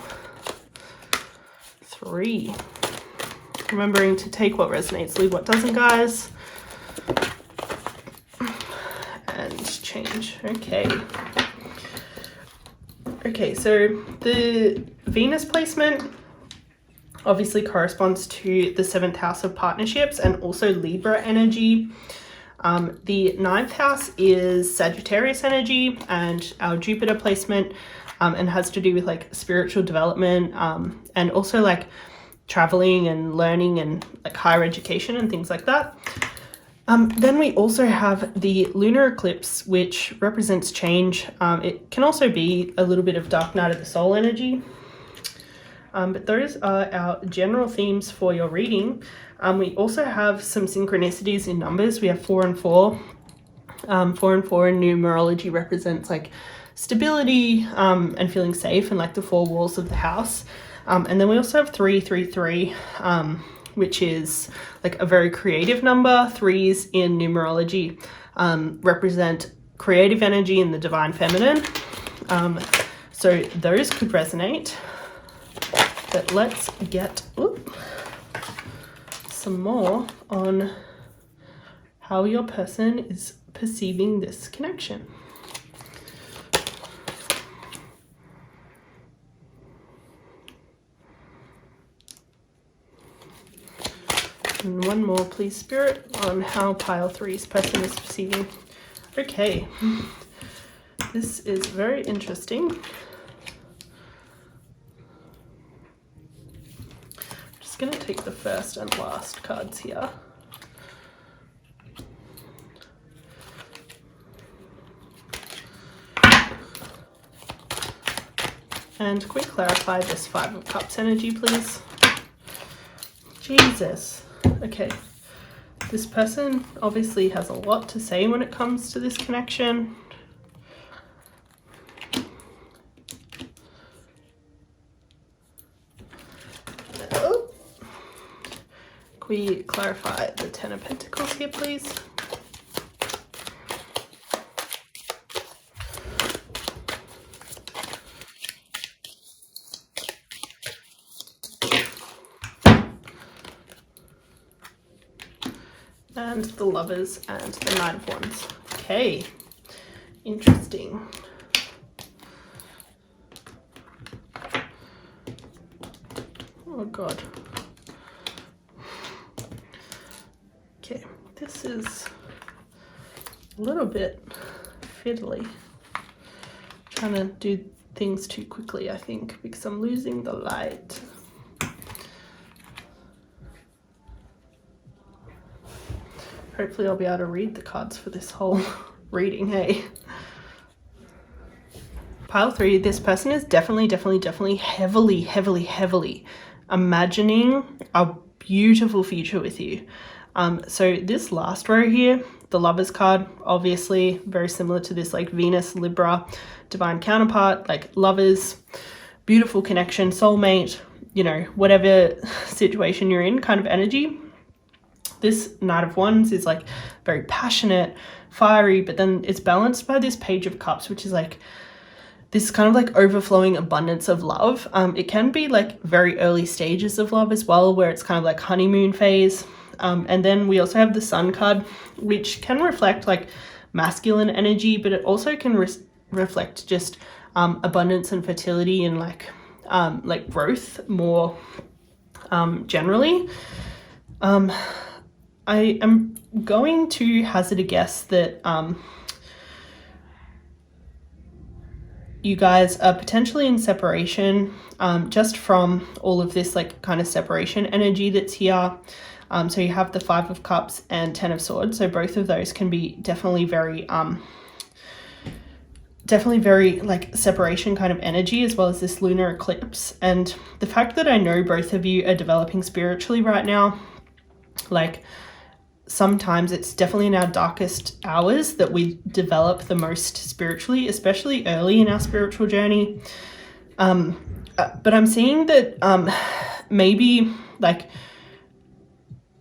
3. Remembering to take what resonates, leave what doesn't, guys. And change. Okay, so the Venus placement obviously corresponds to the 7th house of partnerships and also Libra energy. The 9th house is Sagittarius energy and our Jupiter placement, and has to do with like spiritual development, and also like traveling and learning and like higher education and things like that. Then we also have the lunar eclipse, which represents change. It can also be a little bit of dark night of the soul energy. But those are our general themes for your reading. We also have some synchronicities in numbers. We have 4 and 4. 4 and 4 in numerology represents like stability, and feeling safe and like the 4 walls of the house. And then we also have 3, 3, 3, which is like a very creative number. 3s in numerology represent creative energy in the divine feminine. So those could resonate. But let's get some more on how your person is perceiving this connection. And one more, please, Spirit, on how pile 3's person is perceiving. Okay, this is very interesting. I'm just going to take the first and last cards here. And can we clarify this 5 of Cups energy, please? Jesus. Okay, this person obviously has a lot to say when it comes to this connection. Oh. Can we clarify the 10 of Pentacles here, please? And the Lovers and the Knight of Wands. Okay, interesting. Oh God. Okay, this is a little bit fiddly. Trying to do things too quickly, I think, because I'm losing the light. Hopefully I'll be able to read the cards for this whole reading, hey? Pile 3, this person is definitely heavily imagining a beautiful future with you. So this last row here, the Lovers card, obviously very similar to this like Venus, Libra, divine counterpart, like lovers, beautiful connection, soulmate, you know, whatever situation you're in kind of energy. This Knight of Wands is like very passionate, fiery, but then it's balanced by this Page of Cups, which is like this kind of like overflowing abundance of love. It can be like very early stages of love as well, where it's kind of like honeymoon phase. And then we also have the Sun card, which can reflect like masculine energy, but it also can reflect just abundance and fertility and like growth more generally. I am going to hazard a guess that you guys are potentially in separation, just from all of this like kind of separation energy that's here. So you have the 5 of Cups and 10 of Swords. So both of those can be definitely very like separation kind of energy, as well as this lunar eclipse. And the fact that I know both of you are developing spiritually right now, like sometimes it's definitely in our darkest hours that we develop the most spiritually, especially early in our spiritual journey. But I'm seeing that maybe like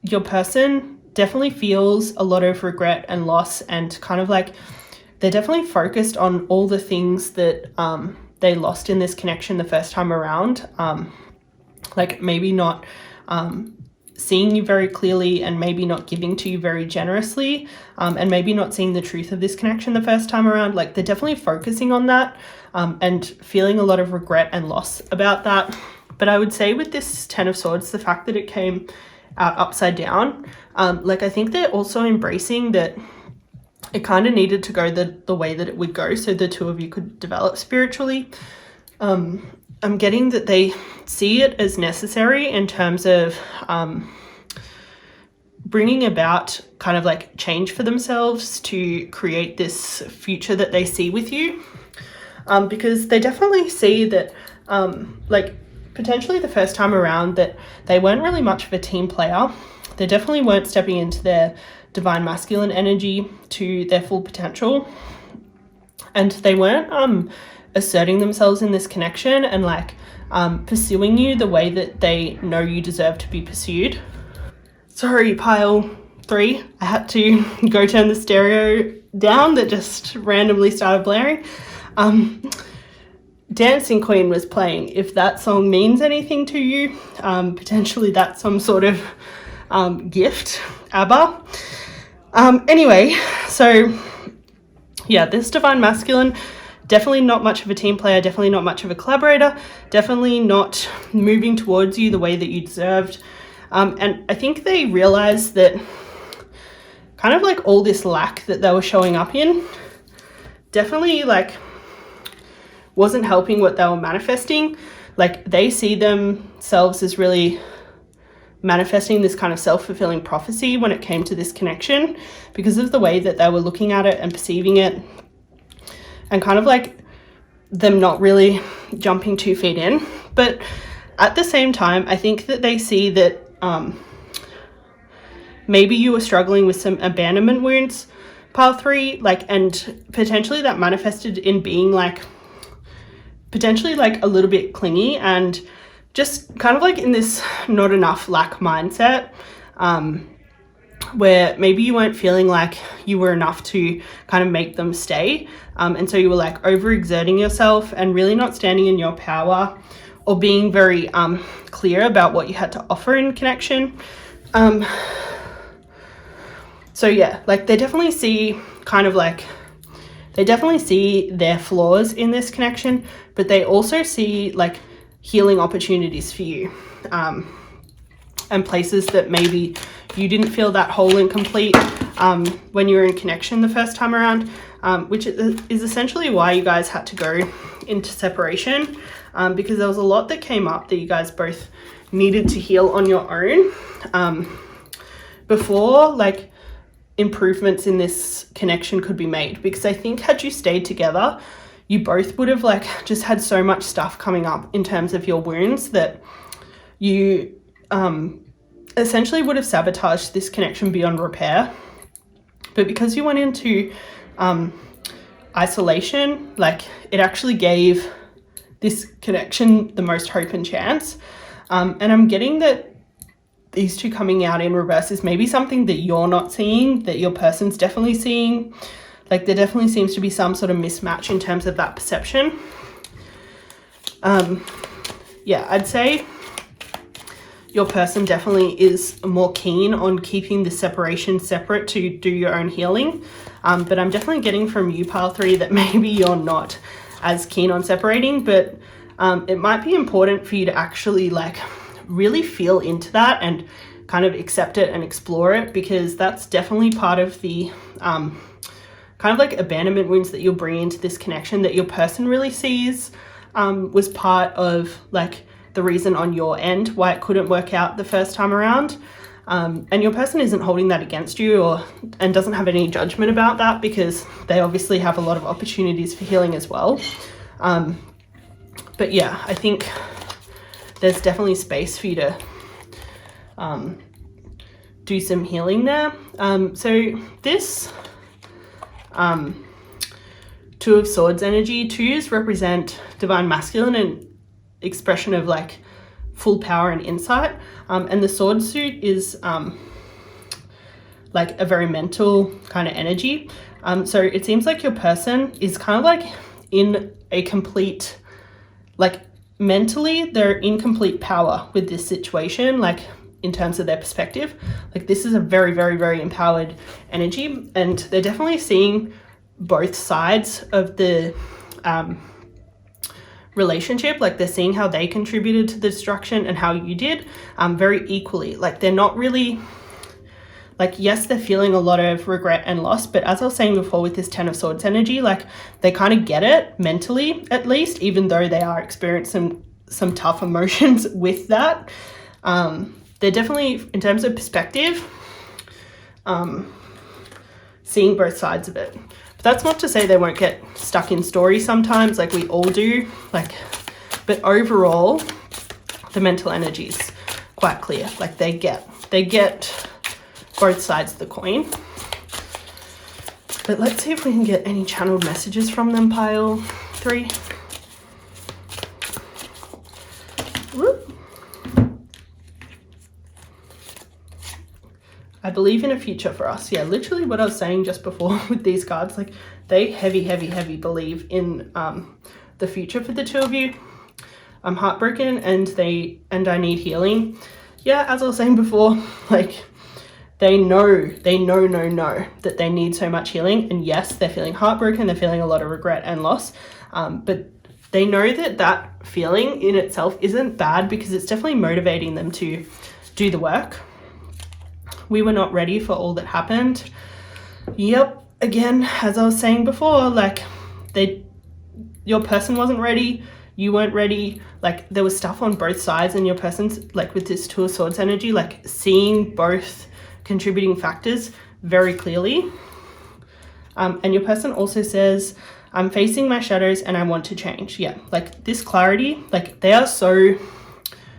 your person definitely feels a lot of regret and loss, and kind of like they're definitely focused on all the things that they lost in this connection the first time around. Like maybe not seeing you very clearly, and maybe not giving to you very generously, and maybe not seeing the truth of this connection the first time around. Like they're definitely focusing on that and feeling a lot of regret and loss about that. But I would say with this 10 of Swords, the fact that it came out upside down, like I think they're also embracing that it kind of needed to go the way that it would go, so the two of you could develop spiritually. I'm getting that they see it as necessary in terms of bringing about kind of like change for themselves to create this future that they see with you, because they definitely see that like potentially the first time around that they weren't really much of a team player. They definitely weren't stepping into their divine masculine energy to their full potential, and they weren't asserting themselves in this connection and like pursuing you the way that they know you deserve to be pursued. Sorry, pile 3, I had to go turn the stereo down that just randomly started blaring. Dancing Queen was playing. If that song means anything to you, potentially that's some sort of gift, ABBA. Anyway, so yeah, this divine masculine, definitely not much of a team player, definitely not much of a collaborator, definitely not moving towards you the way that you deserved. And I think they realized that kind of like all this lack that they were showing up in definitely like wasn't helping what they were manifesting. Like they see themselves as really manifesting this kind of self-fulfilling prophecy when it came to this connection, because of the way that they were looking at it and perceiving it, and kind of like them not really jumping 2 feet in. But at the same time, I think that they see that maybe you were struggling with some abandonment wounds, pile 3, like, and potentially that manifested in being like potentially like a little bit clingy and just kind of like in this not enough lack mindset, where maybe you weren't feeling like you were enough to kind of make them stay. And so you were like overexerting yourself and really not standing in your power or being very clear about what you had to offer in connection. So yeah, like they definitely see kind of like, they definitely see their flaws in this connection, but they also see like healing opportunities for you, and places that maybe you didn't feel that whole and complete when you were in connection the first time around, which is essentially why you guys had to go into separation, because there was a lot that came up that you guys both needed to heal on your own before like improvements in this connection could be made, because I think had you stayed together, you both would have like just had so much stuff coming up in terms of your wounds that you essentially would have sabotaged this connection beyond repair. But because you went into isolation, like it actually gave this connection the most hope and chance. And I'm getting that these two coming out in reverse is maybe something that you're not seeing, that your person's definitely seeing. Like there definitely seems to be some sort of mismatch in terms of that perception. Yeah, I'd say your person definitely is more keen on keeping the separation separate to do your own healing. But I'm definitely getting from you, pile 3, that maybe you're not as keen on separating, but it might be important for you to actually like really feel into that and kind of accept it and explore it, because that's definitely part of the kind of like abandonment wounds that you'll bring into this connection, that your person really sees was part of like the reason on your end why it couldn't work out the first time around. And your person isn't holding that against you and doesn't have any judgment about that, because they obviously have a lot of opportunities for healing as well. But yeah, I think there's definitely space for you to do some healing there. So this Two of Swords energy, 2s represent divine masculine and expression of like full power and insight. And the sword suit is like a very mental kind of energy. So it seems like your person is kind of like in a complete, like mentally, they're in complete power with this situation, like in terms of their perspective. Like this is a very, very, very empowered energy, and they're definitely seeing both sides of the relationship. Like they're seeing how they contributed to the destruction and how you did very equally. Like they're not really, like, yes, they're feeling a lot of regret and loss, but as I was saying before with this 10 of Swords energy, like they kind of get it mentally, at least, even though they are experiencing some tough emotions with that. They're definitely, in terms of perspective, seeing both sides of it. But that's not to say they won't get stuck in stories sometimes, like we all do, like, but overall, the mental energy is quite clear. Like they get both sides of the coin. But let's see if we can get any channeled messages from them, pile 3. Whoop. I believe in a future for us. Yeah, literally what I was saying just before with these cards, like they heavy believe in the future for the two of you. I'm heartbroken and I need healing. Yeah, as I was saying before, like they know that they need so much healing. And yes, they're feeling heartbroken, they're feeling a lot of regret and loss. But they know that that feeling in itself isn't bad, because it's definitely motivating them to do the work. We were not ready for all that happened. Yep, again, as I was saying before, like your person wasn't ready, you weren't ready. Like there was stuff on both sides, and your person's like with this Two of Swords energy, like seeing both contributing factors very clearly. And your person also says, I'm facing my shadows and I want to change. Yeah, like this clarity, like they are so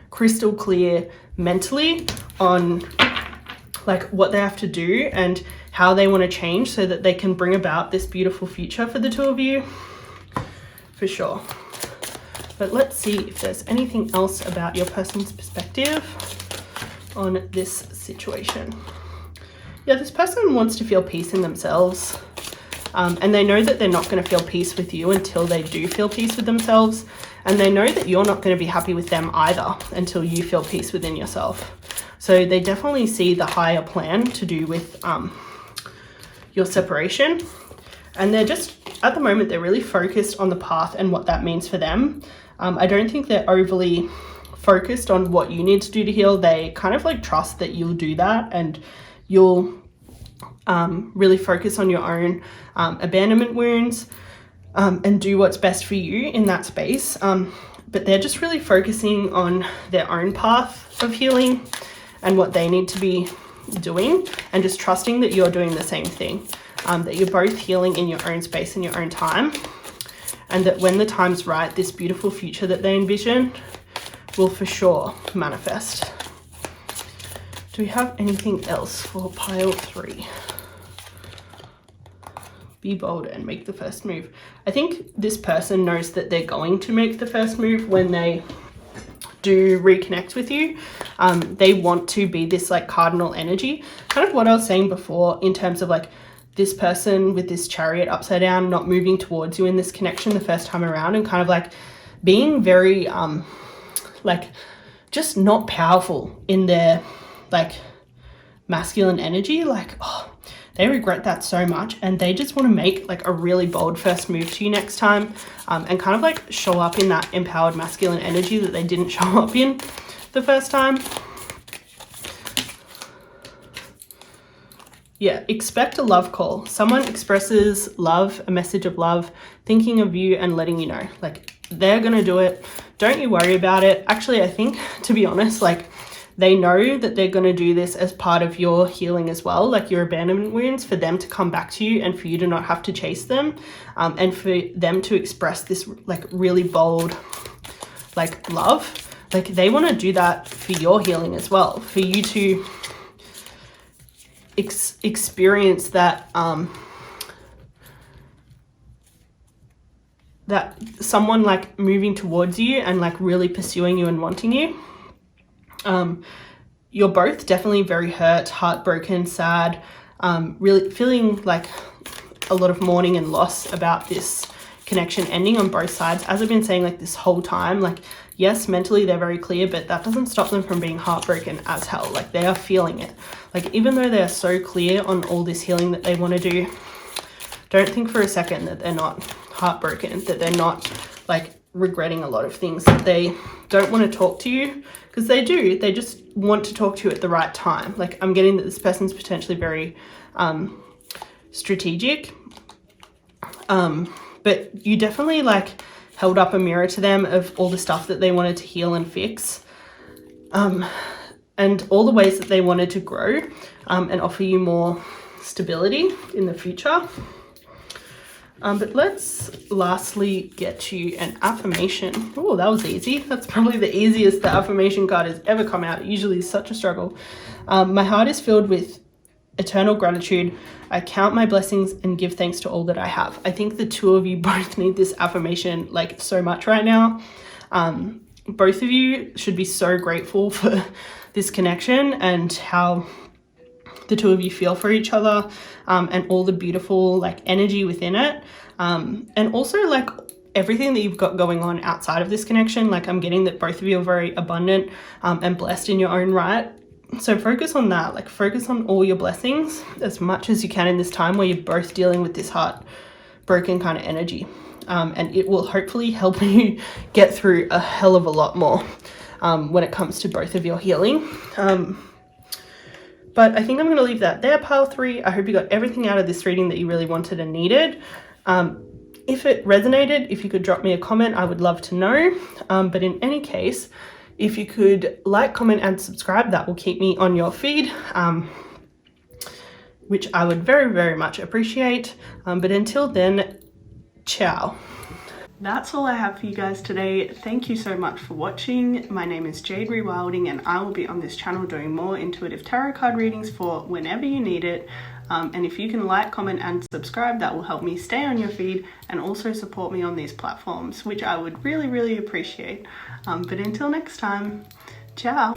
crystal clear mentally on like what they have to do and how they want to change so that they can bring about this beautiful future for the two of you, for sure. But let's see if there's anything else about your person's perspective on this situation. Yeah, this person wants to feel peace in themselves, and they know that they're not going to feel peace with you until they do feel peace with themselves, and they know that you're not going to be happy with them either until you feel peace within yourself. So they definitely see the higher plan to do with your separation, and they're just, at the moment, they're really focused on the path and what that means for them. I don't think they're overly focused on what you need to do to heal. They kind of like trust that you'll do that, and you'll really focus on your own abandonment wounds and do what's best for you in that space. But they're just really focusing on their own path of healing and what they need to be doing, and just trusting that you're doing the same thing, that you're both healing in your own space and your own time, and that when the time's right, this beautiful future that they envision will for sure manifest. Do we have anything else for pile 3? Be bold and make the first move. I think this person knows that they're going to make the first move when they do reconnect with you. They want to be this like cardinal energy, kind of what I was saying before in terms of like this person with this Chariot upside down, not moving towards you in this connection the first time around, and kind of like being very like just not powerful in their like masculine energy. Like, oh, they regret that so much, and they just want to make like a really bold first move to you next time, and kind of like show up in that empowered masculine energy that they didn't show up in the first time. Yeah, expect a love call. Someone expresses love, a message of love, thinking of you and letting you know. Like, they're gonna do it. Don't you worry about it. Actually, I think, to be honest, like, they know that they're going to do this as part of your healing as well, like your abandonment wounds, for them to come back to you and for you to not have to chase them, and for them to express this like really bold like love. Like, they want to do that for your healing as well, for you to experience that that someone like moving towards you and like really pursuing you and wanting you. You're both definitely very hurt, heartbroken, sad, really feeling like a lot of mourning and loss about this connection ending on both sides. As I've been saying like this whole time, like, yes, mentally they're very clear, but that doesn't stop them from being heartbroken as hell. Like, they are feeling it. Like, even though they're so clear on all this healing that they want to do, don't think for a second that they're not heartbroken, that they're not like regretting a lot of things, that they don't want to talk to you, because they do. They just want to talk to you at the right time. Like, I'm getting that this person's potentially very strategic, but you definitely like held up a mirror to them of all the stuff that they wanted to heal and fix, and all the ways that they wanted to grow, and offer you more stability in the future. But let's lastly get to an affirmation. Oh, that was easy. That's probably the easiest the affirmation card has ever come out. It usually is such a struggle. My heart is filled with eternal gratitude. I count my blessings and give thanks to all that I have. I think the two of you both need this affirmation like so much right now. Both of you should be so grateful for this connection and how the two of you feel for each other, and all the beautiful like energy within it, and also like everything that you've got going on outside of this connection. Like, I'm getting that both of you are very abundant and blessed in your own right, so focus on that. Like, focus on all your blessings as much as you can in this time where you're both dealing with this heartbroken kind of energy, and it will hopefully help you get through a hell of a lot more when it comes to both of your healing. But I think I'm going to leave that there, pile 3. I hope you got everything out of this reading that you really wanted and needed. If it resonated, if you could drop me a comment, I would love to know. But in any case, if you could like, comment, and subscribe, that will keep me on your feed, which I would very, very much appreciate. But until then, ciao. That's all I have for you guys today. Thank you so much for watching. My name is Jade Rewilding, and I will be on this channel doing more intuitive tarot card readings for whenever you need it. And if you can like, comment, and subscribe, that will help me stay on your feed and also support me on these platforms, which I would really, really appreciate. But until next time, ciao.